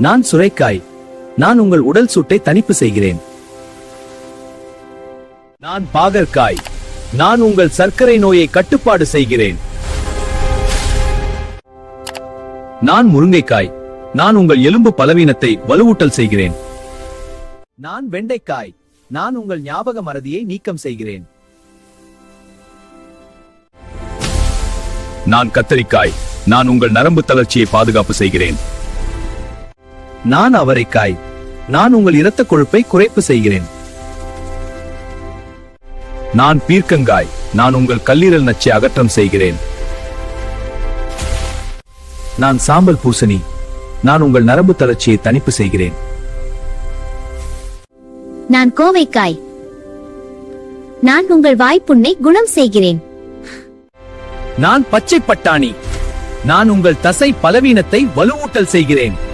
நான் சுரைக்காய். நான் உங்கள் உடல் சூட்டை தணிப்பு செய்கிறேன். நான் பாகற்காய். நான் உங்கள் சர்க்கரை நோயை கட்டுப்பாடு செய்கிறேன். நான் முருங்கைக்காய். நான் உங்கள் எலும்பு பலவீனத்தை வலுவூட்டல் செய்கிறேன். நான் வெண்டைக்காய். நான் உங்கள் ஞாபக மறதியை நீக்கம் செய்கிறேன். நான் கத்தரிக்காய். நான் உங்கள் நரம்பு தளர்ச்சியை பாதுகாப்பு செய்கிறேன். நான் அவரைக்காய். நான் உங்கள் இரத்த கொழுப்பை குறைப்பு செய்கிறேன். நான் பீர்க்கங்காய். நான் உங்கள் கல்லீரல் நச்சை அகற்றம் செய்கிறேன். நான் சாம்பல் பூசணி. நான் உங்கள் நரம்பு தளர்ச்சியை தணிப்பு செய்கிறேன். நான் கோவைக்காய். நான் உங்கள் வாய்ப்புண்ணை குணம் செய்கிறேன். நான் பச்சை பட்டாணி. நான் உங்கள் தசை பலவீனத்தை வலுவூட்டல் செய்கிறேன்.